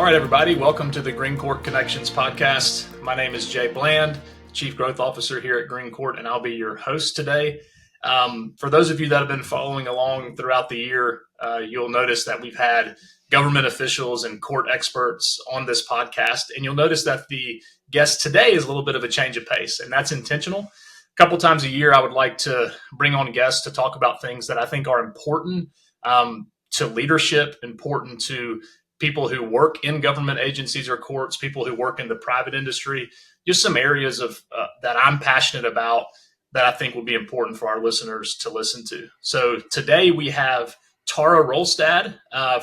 All right, everybody, welcome to the GreenCourt Connections podcast. My name is Jay Bland, Chief Growth Officer here at GreenCourt, and I'll be your host today. For those of you that have been following along throughout the year, you'll notice that we've had government officials and court experts on this podcast, and you'll notice that the guest today is a little bit of a change of pace, and that's intentional. A couple times a year, I would like to bring on guests to talk about things that I think are important to leadership, important to people who work in government agencies or courts, people who work in the private industry, just some areas of that I'm passionate about that I think will be important for our listeners to listen to. So today we have Tara Rolstad.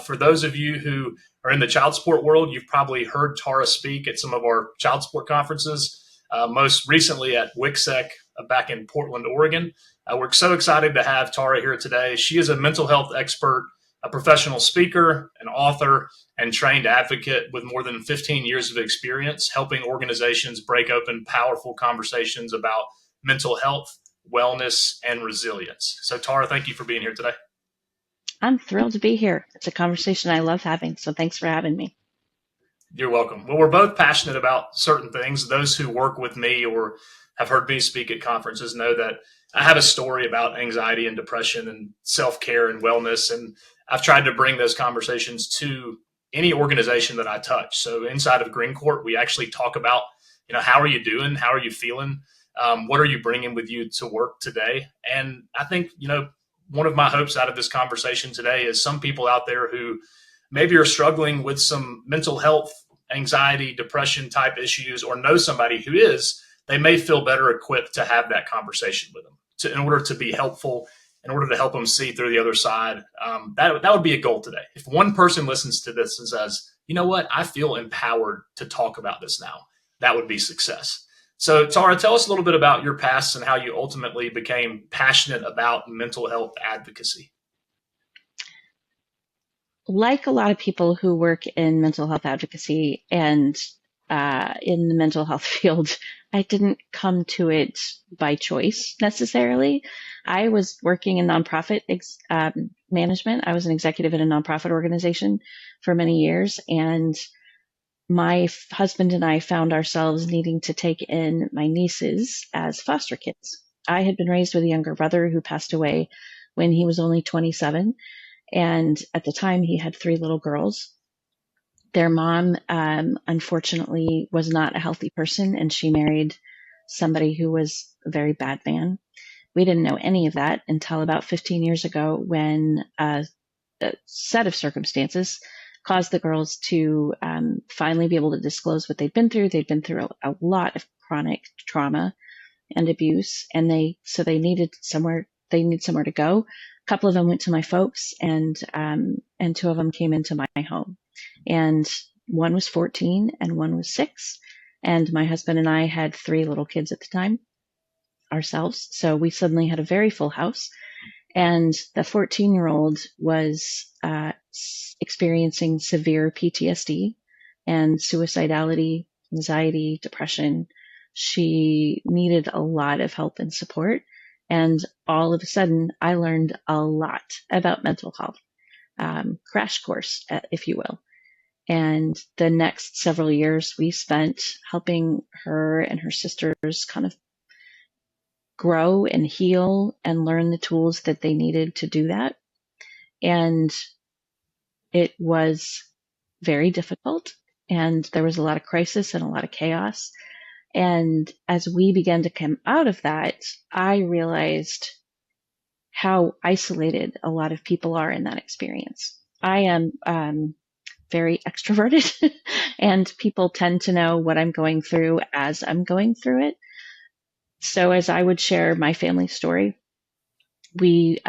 For those of you who are in the child support world, you've probably heard Tara speak at some of our child support conferences, most recently at WICSEC back in Portland, Oregon. We're so excited to have Tara here today. She is a mental health expert, a professional speaker, an author, and trained advocate with more than 15 years of experience helping organizations break open powerful conversations about mental health, wellness, and resilience. So Tara, thank you for being here today. I'm thrilled to be here. It's a conversation I love having, so thanks for having me. You're welcome. Well, we're both passionate about certain things. Those who work with me or have heard me speak at conferences know that I have a story about anxiety and depression and self-care and wellness, and I've tried to bring those conversations to any organization that I touch. So inside of GreenCourt, we actually talk about, how are you doing? How are you feeling? What are you bringing with you to work today? And I think, one of my hopes out of this conversation today is some people out there who maybe are struggling with some mental health, anxiety, depression type issues, or know somebody who is, they may feel better equipped to have that conversation with them in order to be helpful, in order to help them see through the other side. That would be a goal today. If one person listens to this and says, you know what, I feel empowered to talk about this now, that would be success. So Tara, tell us a little bit about your past and how you ultimately became passionate about mental health advocacy. Like a lot of people who work in mental health advocacy and in the mental health field, I didn't come to it by choice necessarily. I was working in nonprofit management. I was an executive in a nonprofit organization for many years, and my husband and I found ourselves needing to take in my nieces as foster kids. I had been raised with a younger brother who passed away when he was only 27. And at the time, he had 3 little girls. Their mom, unfortunately, was not a healthy person, and she married somebody who was a very bad man. We didn't know any of that until about 15 years ago when a set of circumstances caused the girls to finally be able to disclose what they'd been through. They'd been through a lot of chronic trauma and abuse, and they needed somewhere to go. A couple of them went to my folks, and 2 of them came into my home. And one was 14 and one was 6. And my husband and I had 3 little kids at the time ourselves. So we suddenly had a very full house. And the 14-year-old was experiencing severe PTSD and suicidality, anxiety, depression. She needed a lot of help and support. And all of a sudden, I learned a lot about mental health, crash course, if you will. And the next several years we spent helping her and her sisters kind of grow and heal and learn the tools that they needed to do that. And it was very difficult, and there was a lot of crisis and a lot of chaos. And as we began to come out of that, I realized how isolated a lot of people are in that experience. I am very extroverted, and people tend to know what I'm going through as I'm going through it. So as I would share my family story, we'd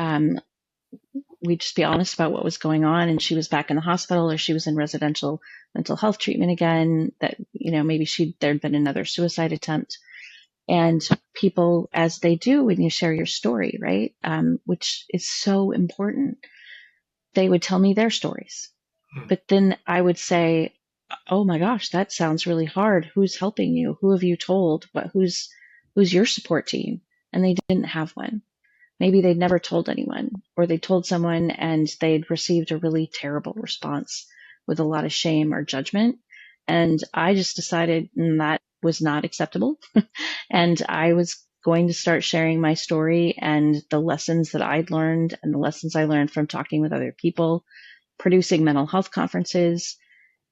just be honest about what was going on, and she was back in the hospital or she was in residential mental health treatment again, that, maybe there'd been another suicide attempt. And people, as they do when you share your story, right, which is so important, they would tell me their stories. But then I would say, oh my gosh, that sounds really hard. Who's helping you? Who have you told? Who's your support team? And they didn't have one. Maybe they'd never told anyone, or they told someone and they'd received a really terrible response with a lot of shame or judgment. And I just decided that was not acceptable. And I was going to start sharing my story and the lessons that I'd learned and the lessons I learned from talking with other people, producing mental health conferences,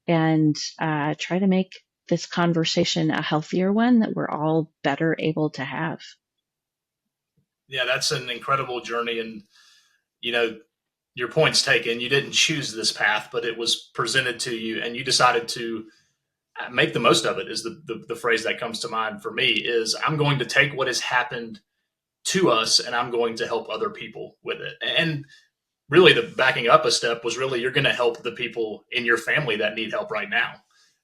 and try to make this conversation a healthier one that we're all better able to have. Yeah, that's an incredible journey. And, you know, your point's taken. You didn't choose this path, but it was presented to you and you decided to make the most of it is the phrase that comes to mind for me is I'm going to take what has happened to us and I'm going to help other people with it. And really the backing up a step was really you're going to help the people in your family that need help right now.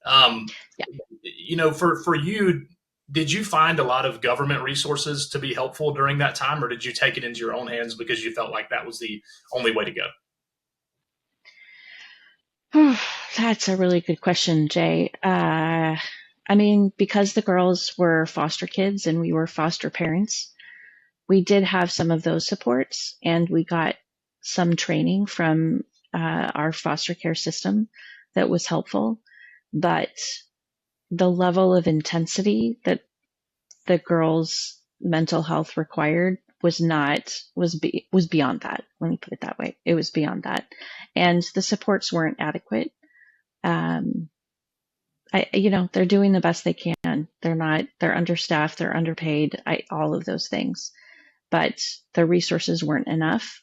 Um, Yeah. for you, did you find a lot of government resources to be helpful during that time, or did you take it into your own hands because you felt like that was the only way to go? That's a really good question, Jay. I mean, because the girls were foster kids and we were foster parents, we did have some of those supports and we got some training from our foster care system that was helpful. But the level of intensity that the girls' mental health required was beyond that. Let me put it that way. It was beyond that, and the supports weren't adequate. Um, they're doing the best they can. They're understaffed, they're underpaid, all of those things, but the resources weren't enough.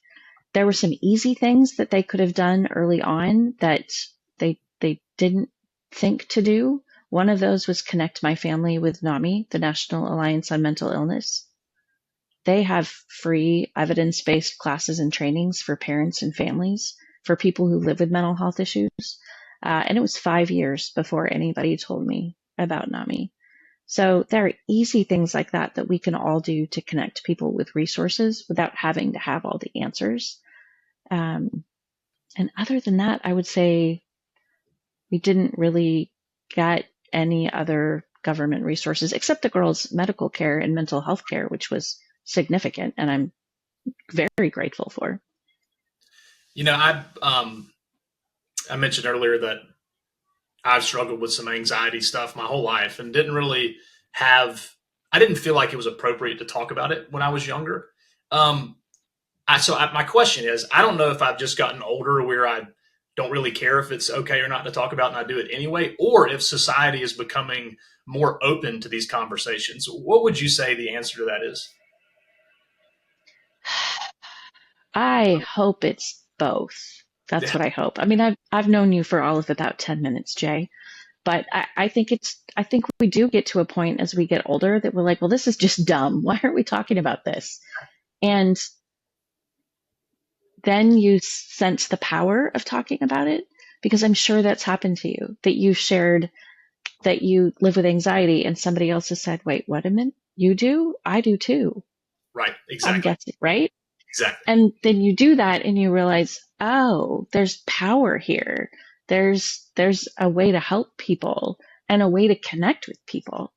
There were some easy things that they could have done early on that they didn't think to do. One of those was connect my family with NAMI, the National Alliance on Mental Illness. They have free evidence-based classes and trainings for parents and families for people who live with mental health issues. And it was 5 years before anybody told me about NAMI. So there are easy things like that that we can all do to connect people with resources without having to have all the answers. And other than that, I would say we didn't really get any other government resources except the girls' medical care and mental health care, which was significant, and I'm very grateful for. I mentioned earlier that I've struggled with some anxiety stuff my whole life and didn't really have. I didn't feel like it was appropriate to talk about it when I was younger. Um, my question is, I don't know if I've just gotten older where I don't really care if it's okay or not to talk about and I do it anyway, or if society is becoming more open to these conversations. What would you say the answer to that is? I hope it's both. That's Yeah, what I hope. I mean, I've known you for all of about 10 minutes, Jay, but I think we do get to a point as we get older that we're like, well, this is just dumb. Why aren't we talking about this? And then you sense the power of talking about it because I'm sure that's happened to you, that you shared that you live with anxiety and somebody else has said, wait, what a minute, you do? I do too. right. I'm Exactly. guessing, right? Exactly. And then you do that and you realize, oh, there's power here. There's a way to help people and a way to connect with people.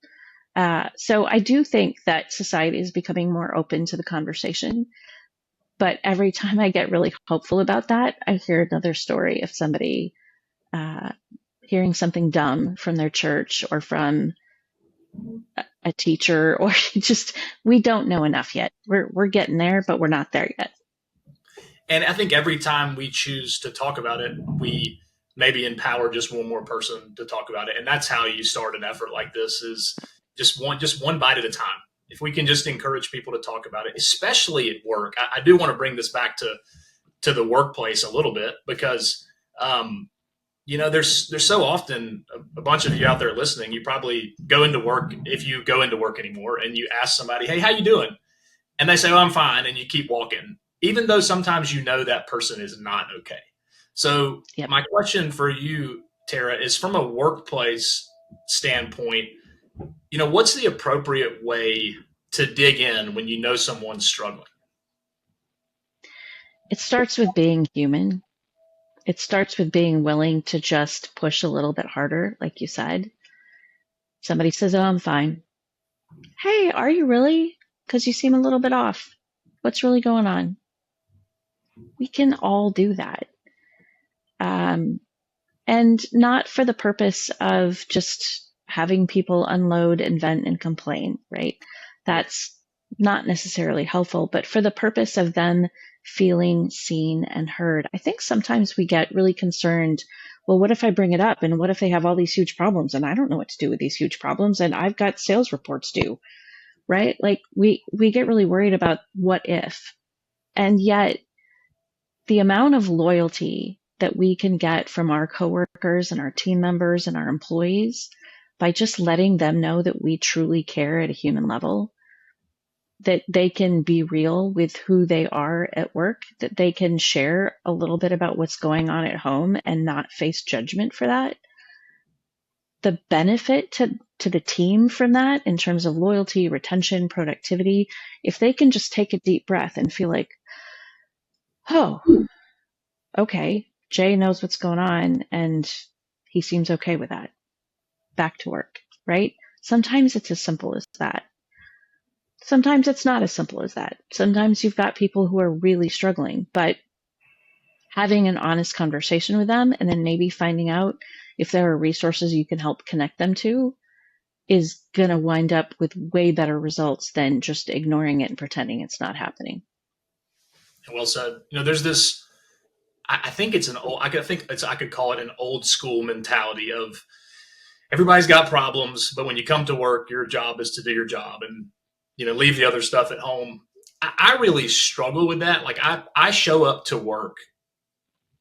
So I do think that society is becoming more open to the conversation. But every time I get really hopeful about that, I hear another story of somebody uh, hearing something dumb from their church or from a teacher, or just we don't know enough yet. We're getting there, but we're not there yet. And I think every time we choose to talk about it, we maybe empower just one more person to talk about it. And that's how you start an effort like this is just one bite at a time. If we can just encourage people to talk about it, especially at work. I do want to bring this back to the workplace a little bit because there's so often a bunch of you out there listening. You probably go into work if you go into work anymore, and you ask somebody, "Hey, how you doing?" And they say, "Oh, I'm fine," and you keep walking, even though sometimes you know that person is not okay. So Yep. my question for you, Tara, is from a workplace standpoint. What's the appropriate way to dig in when you know someone's struggling? It starts with being human. It starts with being willing to just push a little bit harder, like you said. Somebody says, "Oh, I'm fine." Hey, are you really? Because you seem a little bit off. What's really going on? We can all do that. Um, and not for the purpose of just having people unload and vent and complain, right? That's not necessarily helpful, but for the purpose of them feeling seen and heard. I think sometimes we get really concerned. Well, what if I bring it up? And what if they have all these huge problems and I don't know what to do with these huge problems and I've got sales reports due, right? Like we get really worried about what if. And yet the amount of loyalty that we can get from our coworkers and our team members and our employees by just letting them know that we truly care at a human level, that they can be real with who they are at work, that they can share a little bit about what's going on at home and not face judgment for that. The benefit to the team from that in terms of loyalty, retention, productivity, if they can just take a deep breath and feel like, oh, okay, Jay knows what's going on and he seems okay with that. Back to work, right? Sometimes it's as simple as that. Sometimes it's not as simple as that. Sometimes you've got people who are really struggling, but having an honest conversation with them and then maybe finding out if there are resources you can help connect them to is going to wind up with way better results than just ignoring it and pretending it's not happening. Well said. There's this. I think it's an old. I could call it an old school mentality of everybody's got problems, but when you come to work, your job is to do your job and leave the other stuff at home. I really struggle with that. Like I show up to work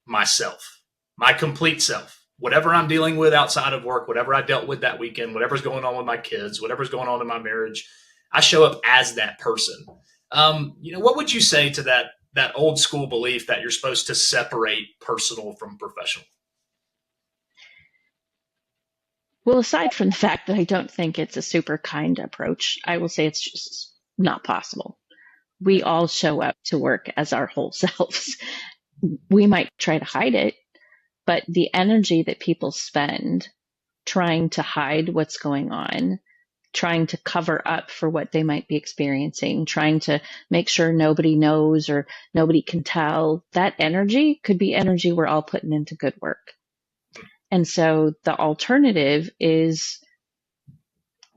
myself, my complete self. Whatever I'm dealing with outside of work, whatever I dealt with that weekend, whatever's going on with my kids, whatever's going on in my marriage, I show up as that person. What would you say to that old school belief that you're supposed to separate personal from professional? Well, aside from the fact that I don't think it's a super kind approach, I will say it's just not possible. We all show up to work as our whole selves. We might try to hide it, but the energy that people spend trying to hide what's going on, trying to cover up for what they might be experiencing, trying to make sure nobody knows or nobody can tell, that energy could be energy we're all putting into good work. And so the alternative is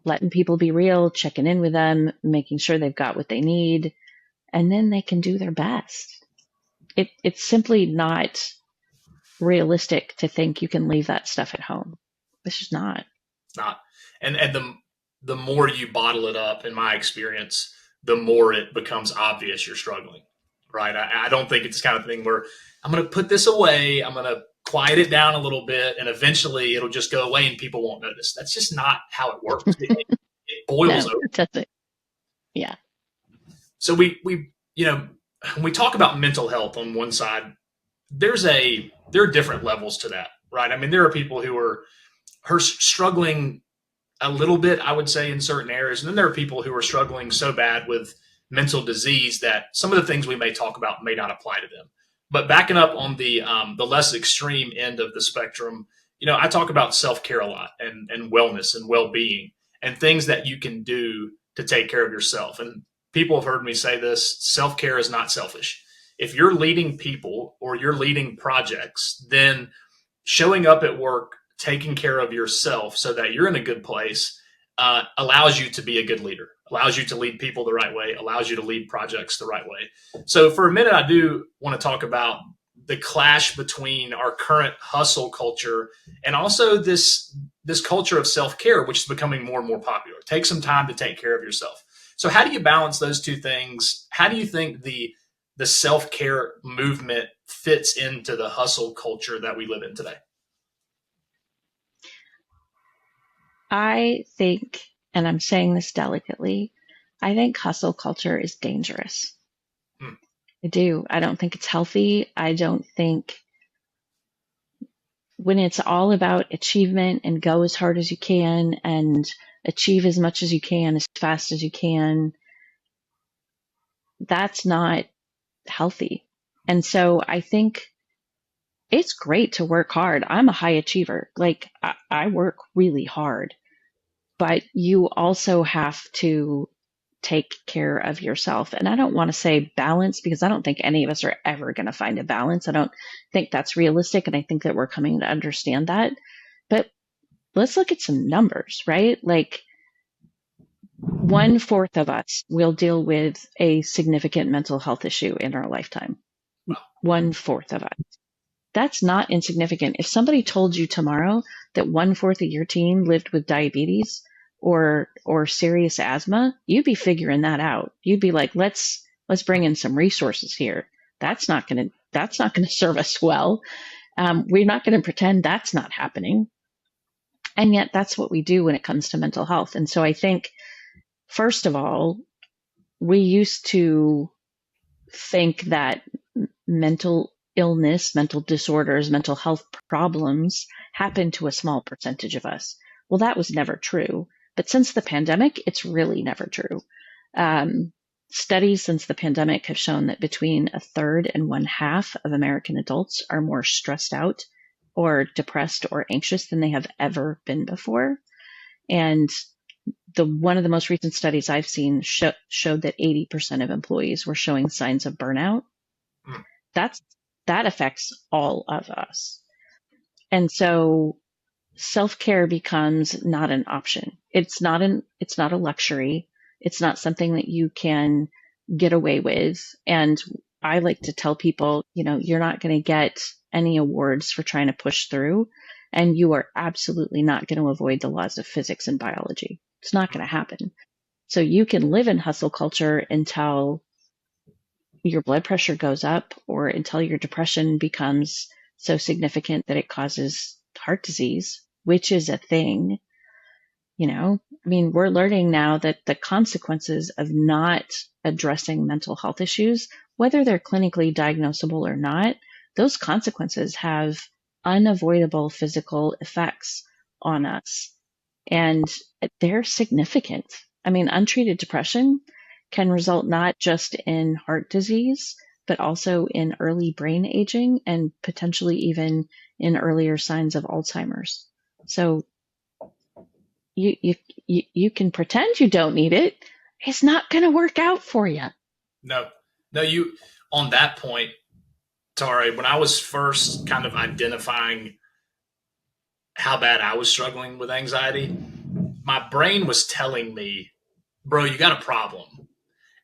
letting people be real, checking in with them, making sure they've got what they need, and then they can do their best. It's simply not realistic to think you can leave that stuff at home. It's just not. It's not. And the more you bottle it up, in my experience, the more it becomes obvious you're struggling. Right? I don't think it's the kind of thing where I'm going to put this away. I'm going to quiet it down a little bit, and eventually it'll just go away and people won't notice. That's just not how it works. It boils over. That's it. Yeah. So we when we talk about mental health on one side, there are different levels to that, right? I mean, there are people who are struggling a little bit, I would say, in certain areas, and then there are people who are struggling so bad with mental disease that some of the things we may talk about may not apply to them. But backing up on the less extreme end of the spectrum, I talk about self-care a lot and wellness and well-being and things that you can do to take care of yourself. And people have heard me say this: self-care is not selfish. If you're leading people or you're leading projects, then showing up at work, taking care of yourself so that you're in a good place allows you to be a good leader, allows you to lead people the right way, allows you to lead projects the right way. So for a minute, I do want to talk about the clash between our current hustle culture and also this culture of self-care, which is becoming more and more popular. Take some time to take care of yourself. So how do you balance those two things? How do you think the self-care movement fits into the hustle culture that we live in today? I think, and I'm saying this delicately, I think hustle culture is dangerous. I do. I don't think it's healthy. I don't think when it's all about achievement and go as hard as you can and achieve as much as you can, as fast as you can, that's not healthy. And so I think it's great to work hard. I'm a high achiever. Like I work really hard, but you also have to take care of yourself. And I don't want to say balance, because I don't think any of us are ever going to find a balance. I don't think that's realistic. And I think that we're coming to understand that. But let's look at some numbers, right? Like 1/4 of us will deal with a significant mental health issue in our lifetime. Wow. 1/4 of us. That's not insignificant. If somebody told you tomorrow that 1/4 of your team lived with diabetes or serious asthma, you'd be figuring that out. You'd be like, let's bring in some resources here. That's not going to serve us well. We're not going to pretend that's not happening. And yet that's what we do when it comes to mental health. And so I think, first of all, we used to think that mental illness, mental disorders, mental health problems happen to a small percentage of us. Well, that was never true. But since the pandemic, it's really never true. Studies since the pandemic have shown that between 1/3 and 1/2 of American adults are more stressed out or depressed or anxious than they have ever been before. And one of the most recent studies I've seen showed that 80% of employees were showing signs of burnout. That affects all of us. And so self-care becomes not an option. It's not a luxury. It's not something that you can get away with. And I like to tell people, you're not going to get any awards for trying to push through, and you are absolutely not going to avoid the laws of physics and biology. It's not going to happen. So you can live in hustle culture until your blood pressure goes up, or until your depression becomes so significant that it causes heart disease, which is a thing. We're learning now that the consequences of not addressing mental health issues, whether they're clinically diagnosable or not, those consequences have unavoidable physical effects on us. And they're significant. Untreated depression can result not just in heart disease, but also in early brain aging and potentially even in earlier signs of Alzheimer's. So you can pretend you don't need it. It's not going to work out for you. No, you, on that point, Tara, when I was first kind of identifying how bad I was struggling with anxiety, my brain was telling me, bro, you got a problem.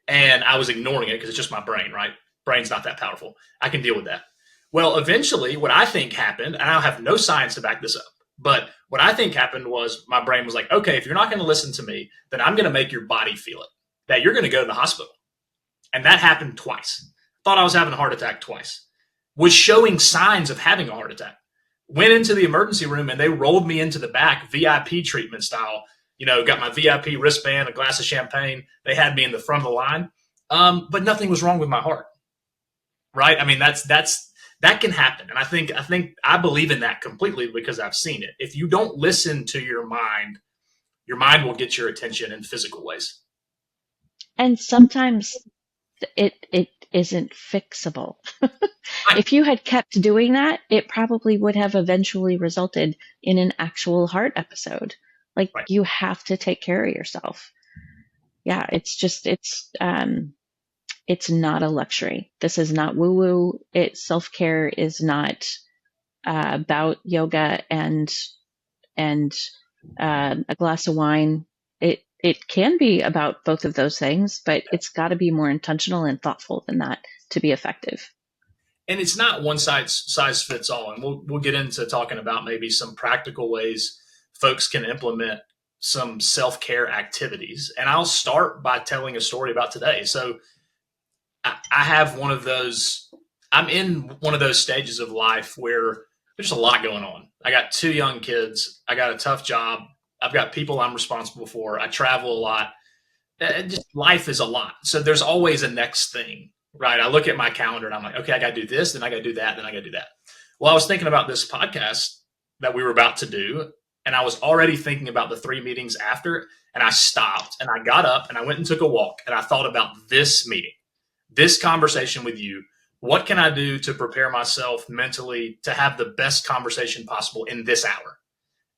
And I was ignoring it because it's just my brain, right? Brain's not that powerful. I can deal with that. Well, eventually, what I think happened, and I have no science to back this up, but what I think happened was my brain was like, okay, if you're not going to listen to me, then I'm going to make your body feel it, that you're going to go to the hospital. And that happened twice. Thought I was having a heart attack twice. Was showing signs of having a heart attack. Went into the emergency room and they rolled me into the back, VIP treatment style. Got my VIP wristband, a glass of champagne. They had me in the front of the line. But nothing was wrong with my heart. Right? That can happen. And I believe in that completely because I've seen it. If you don't listen to your mind will get your attention in physical ways. And sometimes it isn't fixable. If you had kept doing that, it probably would have eventually resulted in an actual heart episode. Right. You have to take care of yourself. Yeah, it's not a luxury. This is not woo-woo. Self-care is not about yoga and a glass of wine. It can be about both of those things, but it's got to be more intentional and thoughtful than that to be effective. And it's not one size fits all. And we'll get into talking about maybe some practical ways folks can implement some self-care activities. And I'll start by telling a story about today. So I have I'm in one of those stages of life where there's a lot going on. I got 2 young kids. I got a tough job. I've got people I'm responsible for. I travel a lot. Just life is a lot. So there's always a next thing, right? I look at my calendar and I'm like, okay, I got to do this, then I got to do that, then I got to do that. Well, I was thinking about this podcast that we were about to do, and I was already thinking about the 3 meetings after, and I stopped and I got up and I went and took a walk and I thought about this meeting, this conversation with you. What can I do to prepare myself mentally to have the best conversation possible in this hour?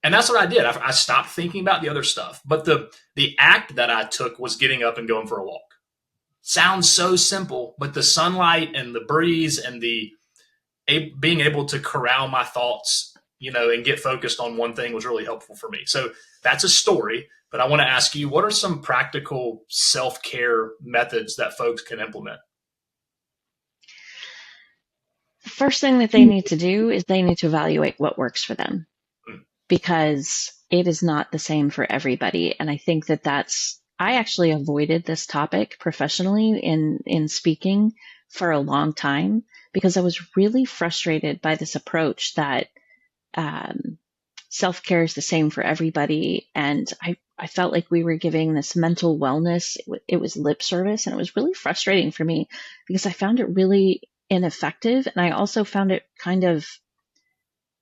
And that's what I did. I stopped thinking about the other stuff. But the act that I took was getting up and going for a walk. Sounds so simple, but the sunlight and the breeze and the being able to corral my thoughts, and get focused on one thing was really helpful for me. So that's a story. But I want to ask you, what are some practical self-care methods that folks can implement? The first thing that they need to do is they need to evaluate what works for them, because it is not the same for everybody. And I think that I actually avoided this topic professionally in speaking for a long time, because I was really frustrated by this approach that self-care is the same for everybody. And I felt like we were giving this mental wellness. It was lip service, and it was really frustrating for me because I found it really ineffective. And I also found it kind of,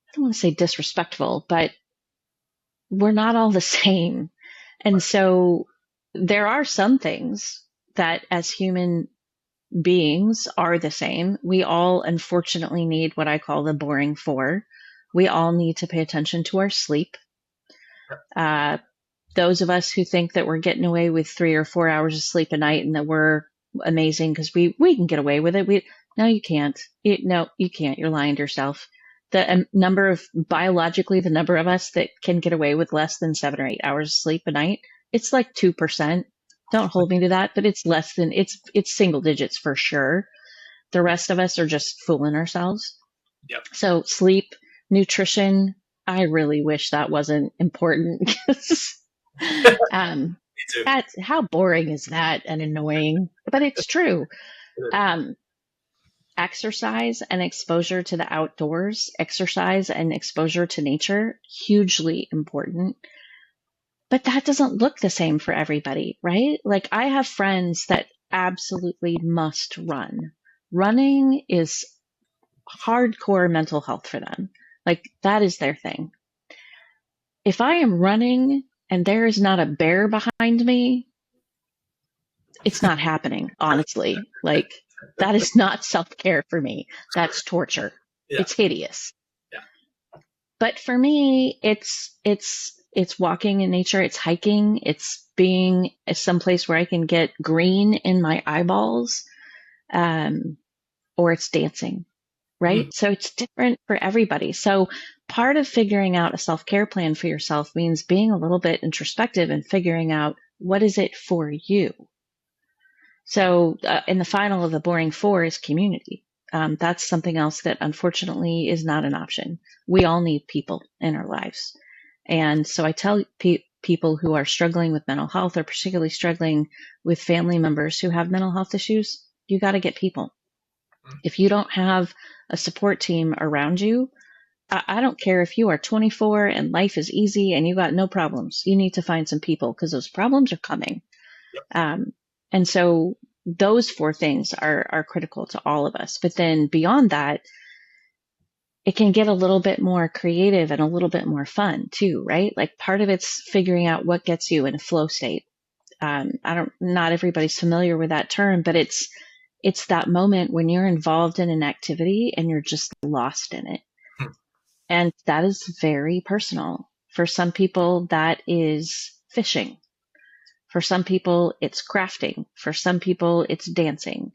I don't want to say disrespectful, but we're not all the same. And so there are some things that as human beings are the same. We all unfortunately need what I call the boring four. We all need to pay attention to our sleep. Those of us who think that we're getting away with 3 or 4 hours of sleep a night and that we're amazing because we can get away with it. No, you can't. No, you can't. You're lying to yourself. The number of us that can get away with less than 7 or 8 hours of sleep a night, it's like 2%. Don't hold me to that, but it's it's single digits for sure. The rest of us are just fooling ourselves. Yep. So sleep, nutrition, I really wish that wasn't important. Me too. How boring is that and annoying? But it's true. Exercise and exposure to the outdoors, exercise and exposure to nature, hugely important. But that doesn't look the same for everybody, right? Like I have friends that absolutely must run. Running is hardcore mental health for them. Like that is their thing. If I am running and there is not a bear behind me, it's not happening, honestly. Like that is not self-care for me. That's torture. Yeah. It's hideous. Yeah. But for me, it's walking in nature, it's hiking, it's being someplace where I can get green in my eyeballs, or it's dancing, right? So it's different for everybody. So part of figuring out a self-care plan for yourself means being a little bit introspective and figuring out what is it for you. So in the final of the boring four is community. That's something else that unfortunately is not an option. We all need people in our lives. And so I tell people who are struggling with mental health or particularly struggling with family members who have mental health issues, you got to get people. If you don't have a support team around you, I don't care if you are 24 and life is easy and you got no problems. You need to find some people because those problems are coming. And so those four things are critical to all of us. But then beyond that, it can get a little bit more creative and a little bit more fun too, right? Like part of it's figuring out what gets you in a flow state. Not everybody's familiar with that term, but it's that moment when you're involved in an activity and you're just lost in it. And that is very personal. For some people, that is fishing. For some people, it's crafting. For some people, it's dancing.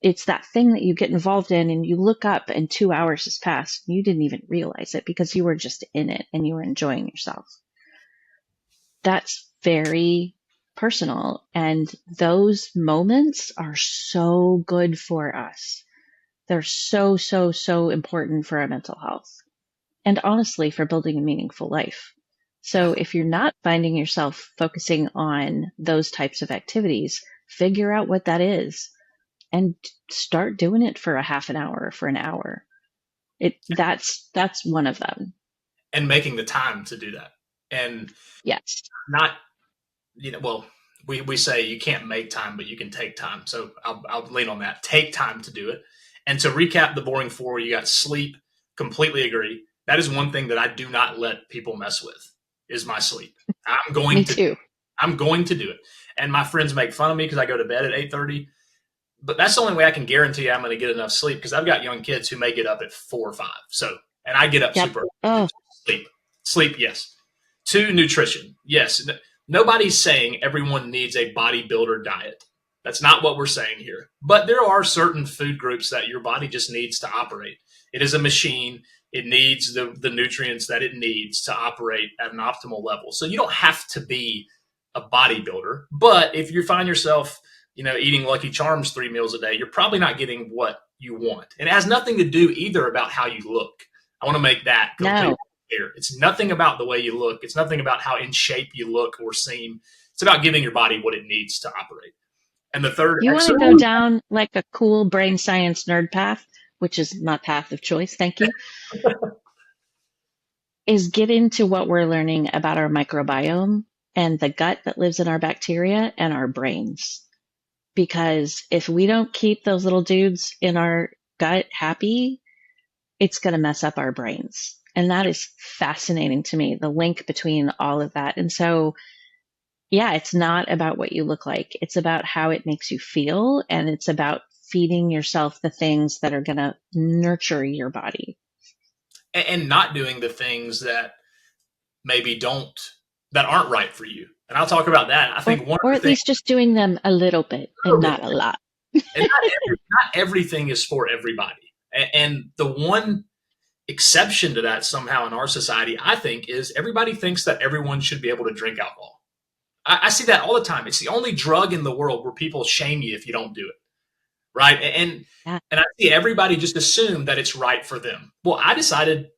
It's that thing that you get involved in and you look up and 2 hours has passed. And you didn't even realize it because you were just in it and you were enjoying yourself. That's very personal. And those moments are so good for us. They're so, so, so important for our mental health. And honestly, for building a meaningful life. So if you're not finding yourself focusing on those types of activities, figure out what that is and start doing it for a half an hour or for an hour. That's one of them. And making the time to do that. And yes, not, we say you can't make time, but you can take time. So I'll lean on that. Take time to do it. And to recap the boring four, you got sleep. Completely agree. That is one thing that I do not let people mess with. Is my sleep. I'm going to do it. And my friends make fun of me because I go to bed at 8:30. But that's the only way I can guarantee I'm going to get enough sleep because I've got young kids who may get up at 4 or 5. So, and I get up super early to sleep. Sleep, yes. 2, nutrition. Yes. Nobody's saying everyone needs a bodybuilder diet. That's not what we're saying here. But there are certain food groups that your body just needs to operate. It is a machine. It needs the nutrients that it needs to operate at an optimal level. So you don't have to be a bodybuilder. But if you find yourself, eating Lucky Charms 3 meals a day, you're probably not getting what you want. And it has nothing to do either about how you look. I want to make that completely clear. It's nothing about the way you look. It's nothing about how in shape you look or seem. It's about giving your body what it needs to operate. And the third, You want to go down like a cool brain science nerd path, which is my path of choice, thank you, is get into what we're learning about our microbiome and the gut that lives in our bacteria and our brains. Because if we don't keep those little dudes in our gut happy, it's going to mess up our brains. And that is fascinating to me, the link between all of that. And so, yeah, it's not about what you look like. It's about how it makes you feel. And it's about feeding yourself the things that are going to nurture your body. And not doing the things that maybe that aren't right for you. And I'll talk about that. I think or at least just doing them a little bit and not a lot. And not everything is for everybody. And the one exception to that somehow in our society, I think, is everybody thinks that everyone should be able to drink alcohol. I see that all the time. It's the only drug in the world where people shame you if you don't do it. Right. And I see everybody just assume that it's right for them. Well, I decided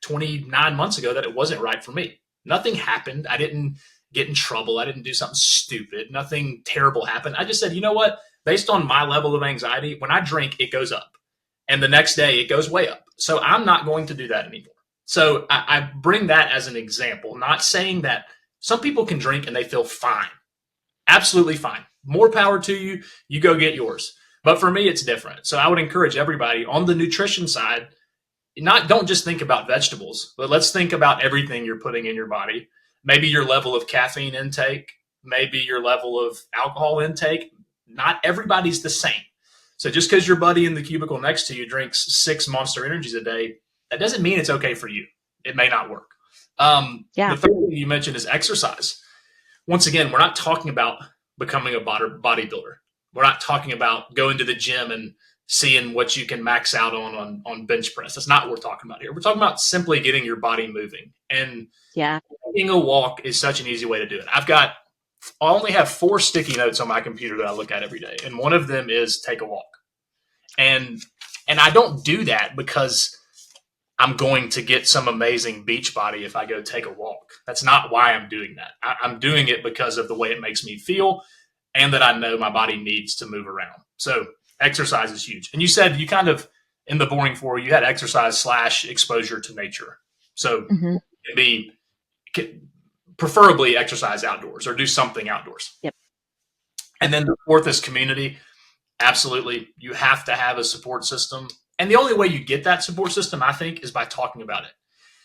29 months ago that it wasn't right for me. Nothing happened. I didn't get in trouble. I didn't do something stupid. Nothing terrible happened. I just said, you know what? Based on my level of anxiety, when I drink, it goes up. And the next day, it goes way up. So I'm not going to do that anymore. So I bring that as an example, not saying that some people can drink and they feel fine. Absolutely fine. More power to you. You go get yours. But for me, it's different. So I would encourage everybody on the nutrition side, don't just think about vegetables, but let's think about everything you're putting in your body. Maybe your level of caffeine intake, maybe your level of alcohol intake. Not everybody's the same. So just because your buddy in the cubicle next to you drinks 6 Monster Energies a day, that doesn't mean it's okay for you. It may not work. The third thing you mentioned is exercise. Once again, we're not talking about becoming a bodybuilder. We're not talking about going to the gym and seeing what you can max out on bench press. That's not what we're talking about here. We're talking about simply getting your body moving. And taking a walk is such an easy way to do it. I only have 4 sticky notes on my computer that I look at every day. And one of them is take a walk. And I don't do that because I'm going to get some amazing beach body if I go take a walk. That's not why I'm doing that. I'm doing it because of the way it makes me feel and that I know my body needs to move around. So exercise is huge. And you said you kind of, in the boring 4, you had exercise / exposure to nature. So it'd be preferably exercise outdoors or do something outdoors. Yep. And then the 4th is community. Absolutely. You have to have a support system. And the only way you get that support system, I think, is by talking about it.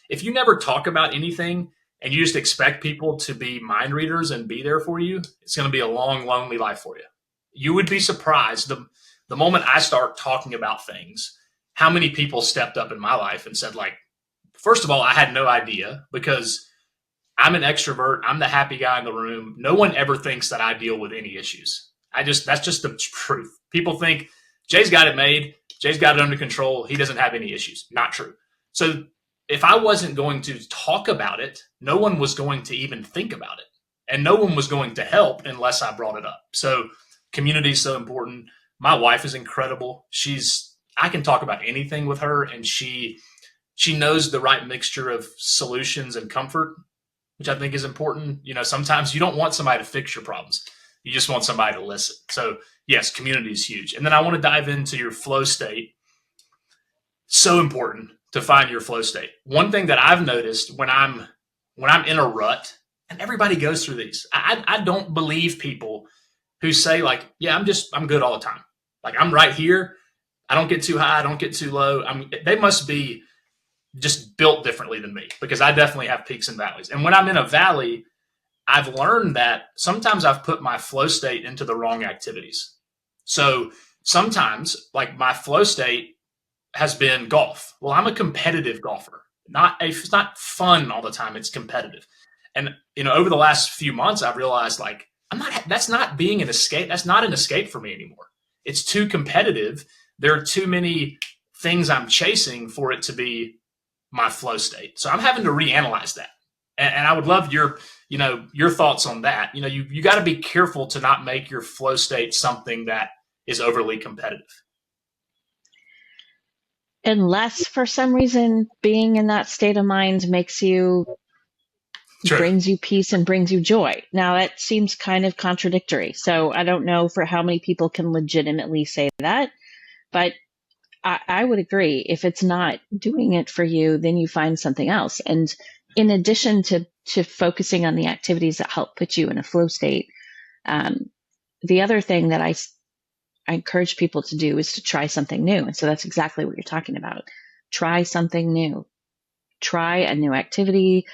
If you never talk about anything and you just expect people to be mind readers and be there for you, it's going to be a long, lonely life for you. You would be surprised the moment I start talking about things, how many people stepped up in my life and said, like, first of all, I had no idea because I'm an extrovert. I'm the happy guy in the room. No one ever thinks that I deal with any issues. That's just the truth. People think Jay's got it made. Jay's got it under control. He doesn't have any issues. Not true. So if I wasn't going to talk about it, no one was going to even think about it. And no one was going to help unless I brought it up. So community is so important. My wife is incredible. I can talk about anything with her, and she knows the right mixture of solutions and comfort, which I think is important. Sometimes you don't want somebody to fix your problems. You just want somebody to listen. So yes, community is huge. And then I want to dive into your flow state. So important to find your flow state. One thing that I've noticed when I'm in a rut, and everybody goes through these, I don't believe people who say like, yeah, I'm good all the time. Like I'm right here. I don't get too high. I don't get too low. They must be just built differently than me because I definitely have peaks and valleys. And when I'm in a valley, I've learned that sometimes I've put my flow state into the wrong activities. So sometimes like my flow state has been golf. Well, I'm a competitive golfer. it's not fun all the time. It's competitive. And, over the last few months, I've realized like, that's not being an escape. That's not an escape for me anymore. It's too competitive. There are too many things I'm chasing for it to be my flow state. So I'm having to reanalyze that. And I would love your thoughts on that. You got to be careful to not make your flow state something that is overly competitive. Unless for some reason being in that state of mind brings you peace and brings you joy. Now that seems kind of contradictory. So I don't know for how many people can legitimately say that, but I would agree. If it's not doing it for you, then you find something else. And in addition to focusing on the activities that help put you in a flow state, the other thing that I encourage people to do is to try something new. And so that's exactly what you're talking about. Try something new. Try a new activity.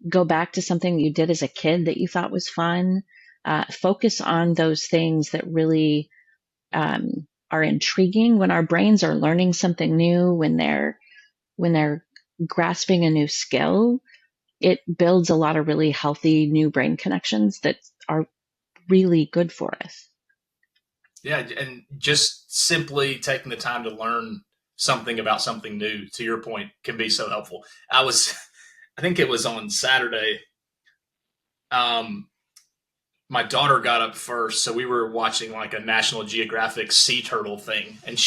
Go back to something you did as a kid that you thought was fun. Focus on those things that really are intriguing. When our brains are learning something new, when they're grasping a new skill, it builds a lot of really healthy new brain connections that are really good for us. Yeah, and just simply taking the time to learn something about something new, to your point, can be so helpful. I think it was on Saturday. My daughter got up first, so we were watching like a National Geographic sea turtle thing, and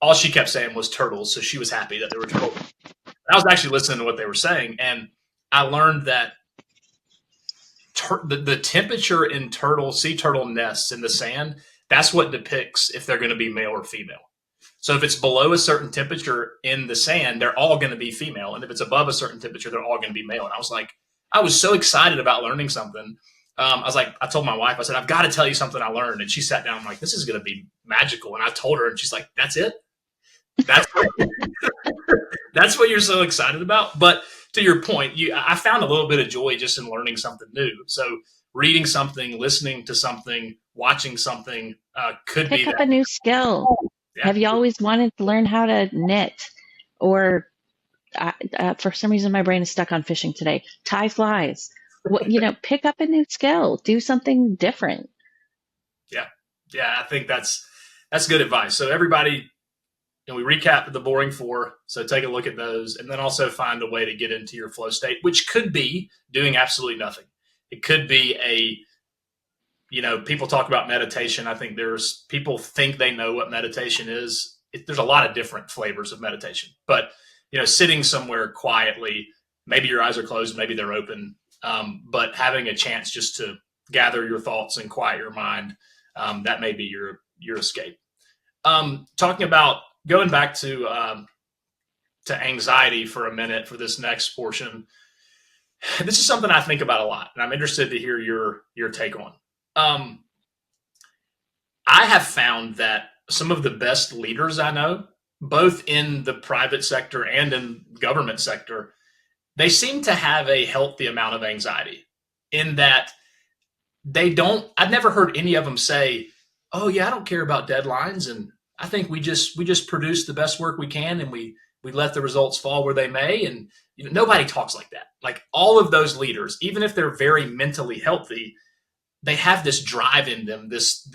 all she kept saying was turtles, so she was happy that there were turtles. I was actually listening to what they were saying, and I learned that the temperature in sea turtle nests in the sand, that's what depicts if they're going to be male or female. So if it's below a certain temperature in the sand, they're all going to be female. And if it's above a certain temperature, they're all going to be male. And I was so excited about learning something. I told my wife, I said, I've got to tell you something I learned. And she sat down, I'm like, this is going to be magical. And I told her, and she's like, that's it? That's what you're so excited about? But to your point, I found a little bit of joy just in learning something new. So reading something, listening to something, watching something could pick up a new skill. Yeah. Have you always wanted to learn how to knit? Or for some reason, my brain is stuck on fishing today. Tie flies. Pick up a new skill. Do something different. Yeah. I think that's good advice. So everybody, we recapped the boring four. So take a look at those, and then also find a way to get into your flow state, which could be doing absolutely nothing. It could be people talk about meditation. I think people think they know what meditation is. There's a lot of different flavors of meditation, but sitting somewhere quietly, maybe your eyes are closed, maybe they're open, but having a chance just to gather your thoughts and quiet your mind, that may be your escape. Talking about going back to anxiety for a minute for this next portion. This is something I think about a lot, and I'm interested to hear your take on. I have found that some of the best leaders I know, both in the private sector and in government sector, they seem to have a healthy amount of anxiety in that I've never heard any of them say, oh yeah, I don't care about deadlines. And I think we just produce the best work we can, and we let the results fall where they may. And nobody talks like that. Like all of those leaders, even if they're very mentally healthy, they have this drive in them, this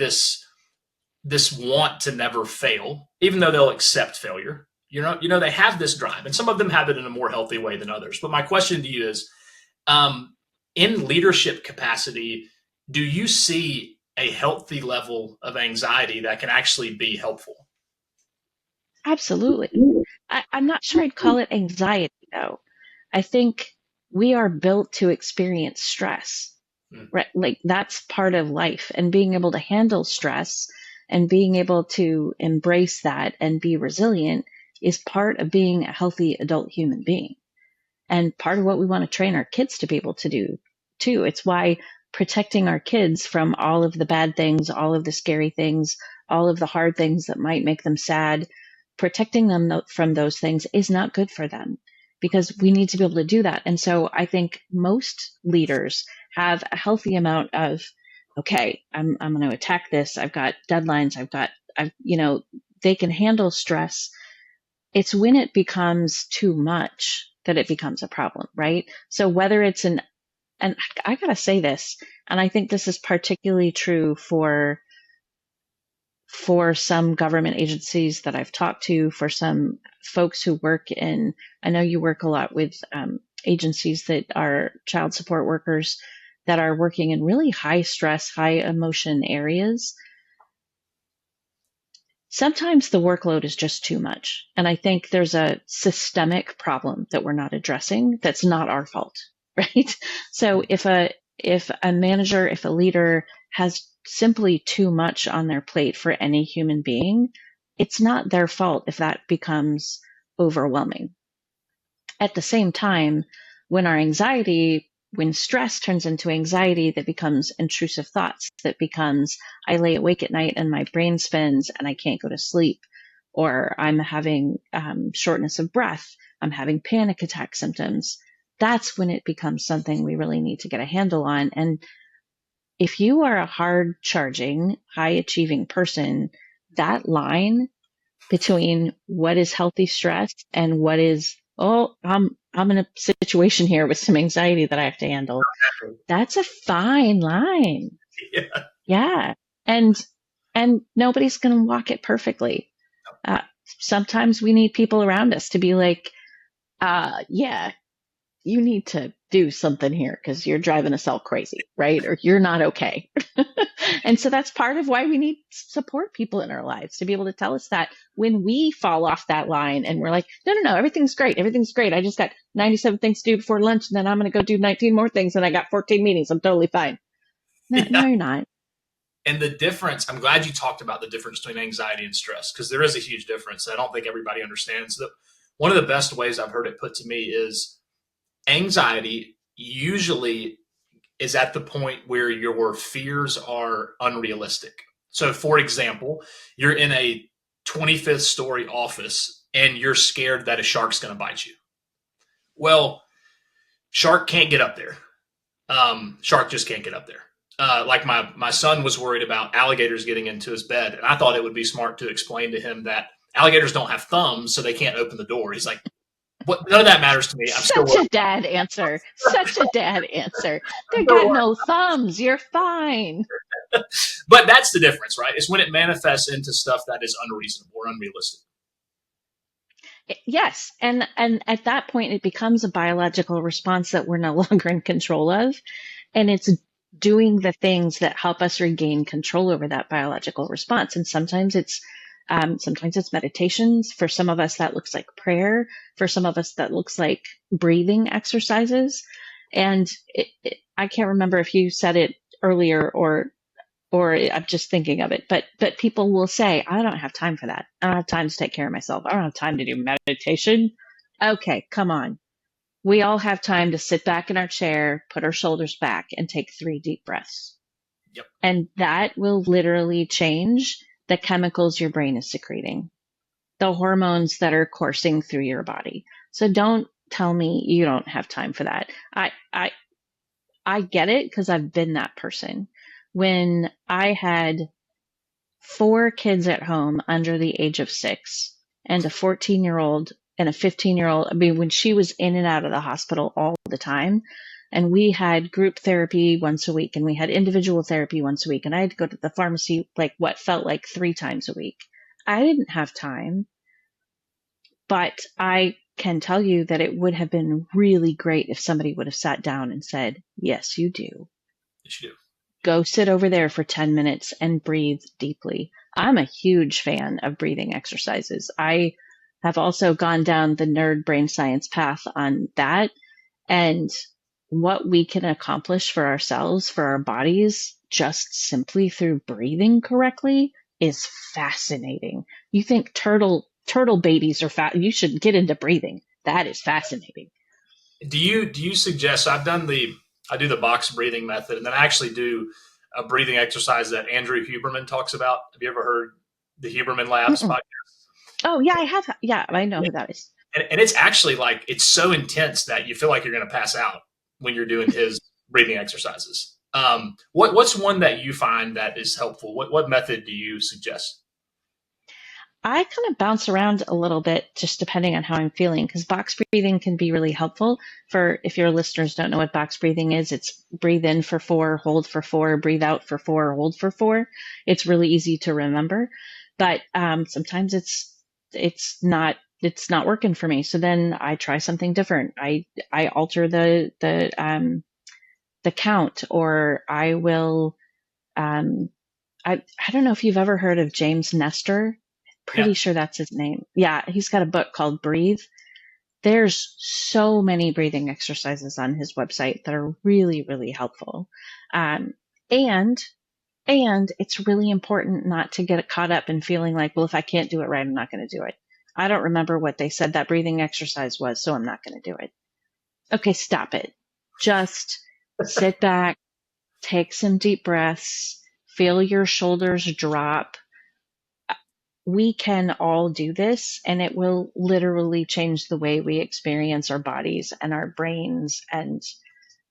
want to never fail, even though they'll accept failure. They have this drive, and some of them have it in a more healthy way than others. But my question to you is, in leadership capacity, do you see a healthy level of anxiety that can actually be helpful? Absolutely. I'm not sure I'd call it anxiety, though. I think we are built to experience stress, right? Like that's part of life, and being able to handle stress and being able to embrace that and be resilient is part of being a healthy adult human being, and part of what we want to train our kids to be able to do too. It's why protecting our kids from all of the bad things, all of the scary things, all of the hard things that might make them sad, protecting them from those things is not good for them, because we need to be able to do that. And so I think most leaders have a healthy amount of, okay, I'm going to attack this. I've got deadlines. They can handle stress. It's when it becomes too much that it becomes a problem, right? So whether it's and I gotta say this, and I think this is particularly true for some government agencies that I've talked to, for some folks who work in, I know you work a lot with agencies that are child support workers that are working in really high stress, high emotion areas. Sometimes the workload is just too much. And I think there's a systemic problem that we're not addressing that's not our fault, right? So if a manager, if a leader has simply too much on their plate for any human being, it's not their fault if that becomes overwhelming. At the same time, when stress turns into anxiety, that becomes intrusive thoughts, that becomes, I lay awake at night and my brain spins and I can't go to sleep, or I'm having shortness of breath, I'm having panic attack symptoms. That's when it becomes something we really need to get a handle on. And if you are a hard charging, high achieving person, that line between what is healthy stress and what is, oh, I'm in a situation here with some anxiety that I have to handle. That's a fine line. Yeah. Yeah. And nobody's going to walk it perfectly. Sometimes we need people around us to be like, yeah, you need to do something here because you're driving us all crazy, right? Or you're not okay. And so that's part of why we need support people in our lives to be able to tell us that when we fall off that line and we're like, no, everything's great. Everything's great. I just got 97 things to do before lunch and then I'm going to go do 19 more things and I got 14 meetings. I'm totally fine. No, Yeah. no, you're not. And the difference, I'm glad you talked about the difference between anxiety and stress, because there is a huge difference. I don't think everybody understands that. One of the best ways I've heard it put to me is anxiety usually is at the point where your fears are unrealistic. So, for example, you're in a 25th story office and you're scared that a shark's going to bite you. Well, shark can't get up there. Shark just can't get up there. Like my son was worried about alligators getting into his bed, and I thought it would be smart to explain to him that alligators don't have thumbs, so they can't open the door. He's like, "What? None of that matters to me. I'm still Such a dad answer. Such a dad answer. They got no thumbs. You're fine. But that's the difference, right? It's when it manifests into stuff that is unreasonable or unrealistic. Yes. And at that point, it becomes a biological response that we're no longer in control of. And it's doing the things that help us regain control over that biological response. And sometimes it's meditations. For some of us, that looks like prayer. For some of us, that looks like breathing exercises. And I can't remember if you said it earlier or I'm just thinking of it, but people will say, I don't have time for that. I don't have time to take care of myself. I don't have time to do meditation. Okay, come on. We all have time to sit back in our chair, put our shoulders back, and take 3 deep breaths. Yep. And that will literally change the chemicals your brain is secreting, the hormones that are coursing through your body. So don't tell me you don't have time for that. I get it because I've been that person. When I had 4 kids at home under the age of 6 and a 14-year-old and a 15-year-old, I mean, when she was in and out of the hospital all the time, and we had group therapy once a week and we had individual therapy once a week, and I had to go to the pharmacy like what felt like 3 times a week. I didn't have time, but I can tell you that it would have been really great if somebody would have sat down and said, yes, you do. Yes, you do. Go sit over there for 10 minutes and breathe deeply. I'm a huge fan of breathing exercises. I have also gone down the nerd brain science path on that. And what we can accomplish for ourselves, for our bodies, just simply through breathing correctly is fascinating. You think turtle babies are fat. You should get into breathing. That is fascinating. Do you suggest? I do the box breathing method, and then I actually do a breathing exercise that Andrew Huberman talks about. Have you ever heard the Huberman Labs podcast? Oh yeah, I have. Yeah, I know who that is. And it's actually like, it's so intense that you feel like you're going to pass out when you're doing his breathing exercises. What's one that you find that is helpful? What method do you suggest? I kind of bounce around a little bit just depending on how I'm feeling, because box breathing can be really helpful. For if your listeners don't know what box breathing is, it's breathe in for 4, hold for 4, breathe out for 4, hold for 4. It's really easy to remember, but sometimes it's not working for me. So then I try something different. I alter the count, or I will. I don't know if you've ever heard of James Nestor. Yeah. Pretty sure that's his name. Yeah, he's got a book called Breathe. There's so many breathing exercises on his website that are really, really helpful. Um, and and it's really important not to get caught up in feeling like, well, if I can't do it right, I'm not going to do it. I don't remember what they said that breathing exercise was, so I'm not going to do it. Okay, stop it. Just sit back, take some deep breaths, feel your shoulders drop. We can all do this, and it will literally change the way we experience our bodies and our brains. And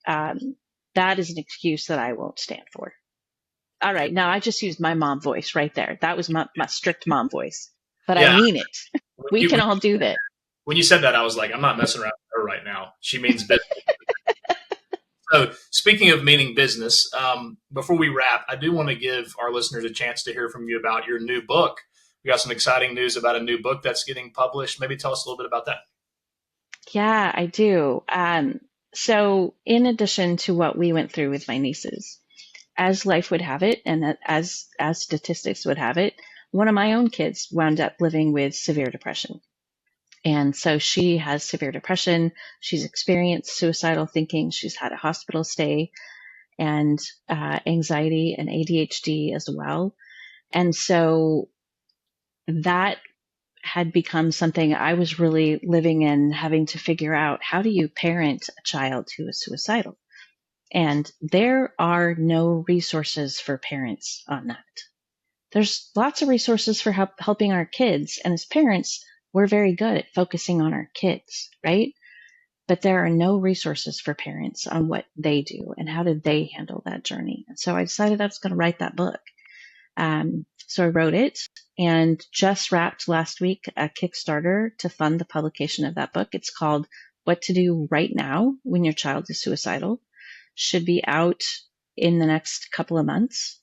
that is an excuse that I won't stand for. All right, now I just used my mom voice right there. That was my strict mom voice, but I Yeah. mean it. When We you, can when all do that. when you said that, I was like, I'm not messing around with her right now. She means business. So, speaking of meaning business, before we wrap, I do want to give our listeners a chance to hear from you about your new book. We got some exciting news about a new book that's getting published. Maybe tell us a little bit about that. Yeah, I do. So, in addition to what we went through with my nieces, as life would have it, and as statistics would have it, one of my own kids wound up living with severe depression. And so she has severe depression. She's experienced suicidal thinking. She's had a hospital stay, and anxiety and ADHD as well. And so that had become something I was really living in, having to figure out, how do you parent a child who is suicidal? And there are no resources for parents on that. There's lots of resources for helping our kids. And as parents, we're very good at focusing on our kids, right? But there are no resources for parents on what they do and how did they handle that journey. And so I decided I was going to write that book. So I wrote it and just wrapped last week a Kickstarter to fund the publication of that book. It's called What to Do Right Now When Your Child is Suicidal. Should be out in the next couple of months.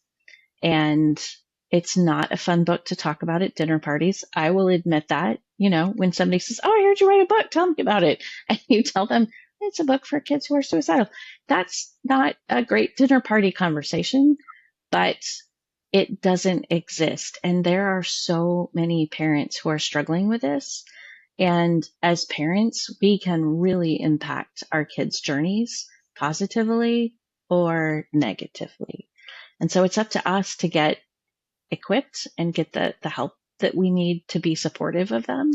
And it's not a fun book to talk about at dinner parties. I will admit that, when somebody says, "Oh, I heard you write a book, tell me about it." And you tell them it's a book for kids who are suicidal. That's not a great dinner party conversation, but it doesn't exist. And there are so many parents who are struggling with this. And as parents, we can really impact our kids' journeys positively or negatively. And so it's up to us to get equipped and get the help that we need to be supportive of them.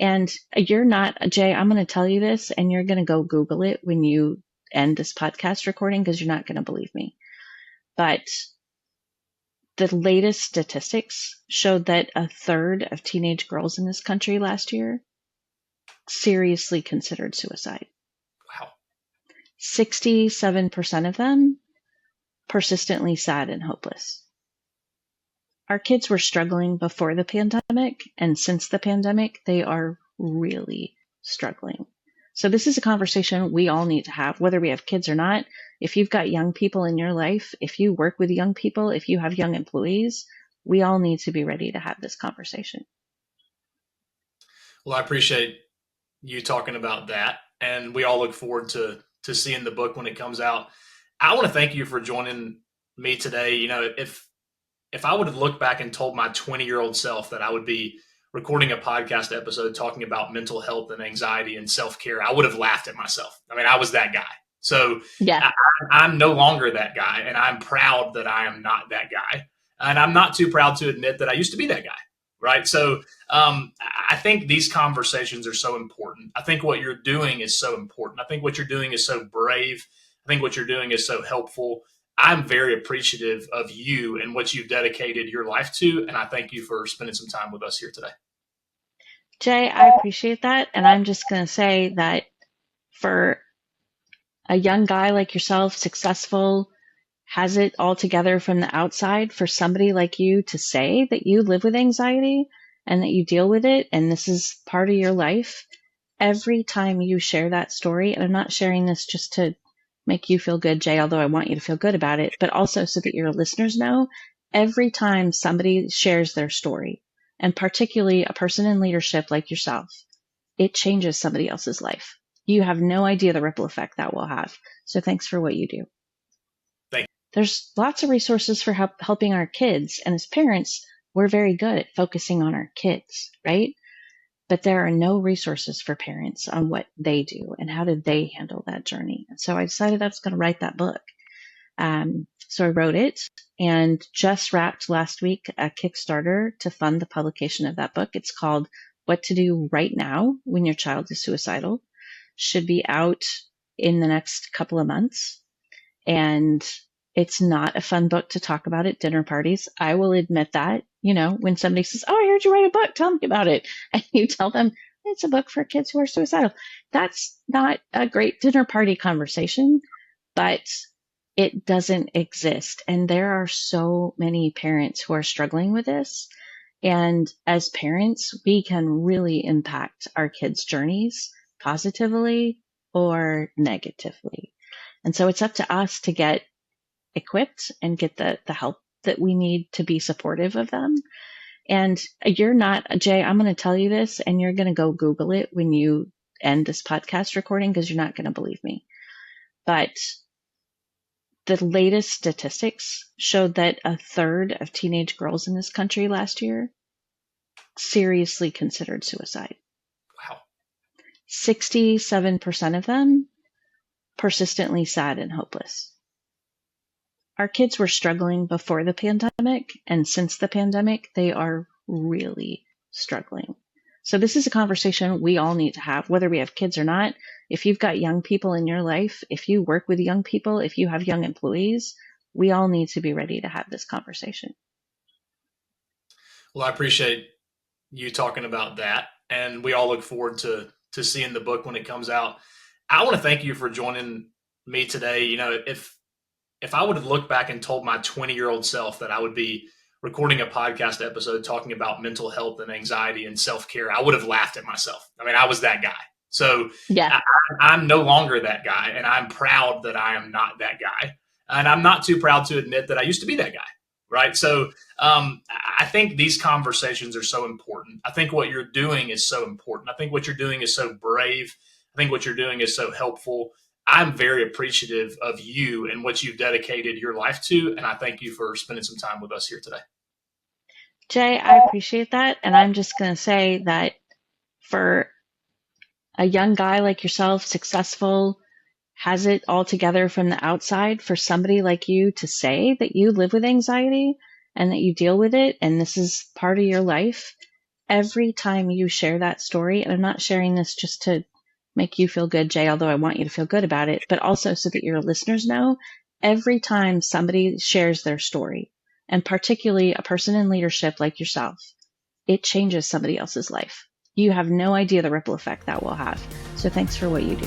And you're not, Jay, I'm going to tell you this, and you're going to go Google it when you end this podcast recording, because you're not going to believe me. But the latest statistics showed that a third of teenage girls in this country last year seriously considered suicide. Wow. 67% of them persistently sad and hopeless. Our kids were struggling before the pandemic, and since the pandemic, they are really struggling. So this is a conversation we all need to have, whether we have kids or not. If you've got young people in your life, if you work with young people, if you have young employees, we all need to be ready to have this conversation. Well, I appreciate you talking about that, and we all look forward to seeing the book when it comes out. I want to thank you for joining me today. If I would have looked back and told my 20-year-old self that I would be recording a podcast episode talking about mental health and anxiety and self-care, I would have laughed at myself. I mean, I was that guy. So Yeah. I'm no longer that guy, and I'm proud that I am not that guy. And I'm not too proud to admit that I used to be that guy, right? So I think these conversations are so important. I think what you're doing is so important. I think what you're doing is so brave. I think what you're doing is so helpful. I'm very appreciative of you and what you've dedicated your life to, and I thank you for spending some time with us here today. Jay, I appreciate that. And I'm just going to say that for a young guy like yourself, successful, has it all together from the outside, for somebody like you to say that you live with anxiety and that you deal with it, and this is part of your life. Every time you share that story, and I'm not sharing this just to make you feel good, Jay, although I want you to feel good about it, but also so that your listeners know, every time somebody shares their story, and particularly a person in leadership like yourself, it changes somebody else's life. You have no idea the ripple effect that will have. So thanks for what you do. There's lots of resources for helping our kids. And as parents, we're very good at focusing on our kids, right? But there are no resources for parents on what they do and how did they handle that journey. And so I decided I was going to write that book. So I wrote it and just wrapped last week a Kickstarter to fund the publication of that book. It's called What to Do Right Now When Your Child is Suicidal. Should be out in the next couple of months. And it's not a fun book to talk about at dinner parties. I will admit that, when somebody says, "Oh, I heard you write a book, tell me about it." And you tell them it's a book for kids who are suicidal. That's not a great dinner party conversation, but it doesn't exist. And there are so many parents who are struggling with this. And as parents, we can really impact our kids' journeys positively or negatively. And so it's up to us to get equipped and get the help that we need to be supportive of them. And you're not, Jay, I'm going to tell you this, and you're going to go Google it when you end this podcast recording because you're not going to believe me. But the latest statistics showed that a third of teenage girls in this country last year seriously considered suicide. Wow. 67% of them persistently sad and hopeless. Our kids were struggling before the pandemic, and since the pandemic, they are really struggling. So this is a conversation we all need to have, whether we have kids or not. If you've got young people in your life, if you work with young people, if you have young employees, we all need to be ready to have this conversation. Well, I appreciate you talking about that, and we all look forward to seeing the book when it comes out. I want to thank you for joining me today. If I would have looked back and told my 20-year-old self that I would be recording a podcast episode talking about mental health and anxiety and self-care, I would have laughed at myself. I mean, I was that guy. So yeah, I'm no longer that guy, and I'm proud that I am not that guy. And I'm not too proud to admit that I used to be that guy, right? So I think these conversations are so important. I think what you're doing is so important. I think what you're doing is so brave. I think what you're doing is so helpful. I'm very appreciative of you and what you've dedicated your life to, and I thank you for spending some time with us here today. Jay, I appreciate that, and I'm just going to say that for a young guy like yourself, successful, has it all together from the outside, for somebody like you to say that you live with anxiety and that you deal with it, and this is part of your life, every time you share that story, and I'm not sharing this just to make you feel good, Jay, although I want you to feel good about it, but also so that your listeners know, every time somebody shares their story, and particularly a person in leadership like yourself, it changes somebody else's life. You have no idea the ripple effect that will have. So thanks for what you do.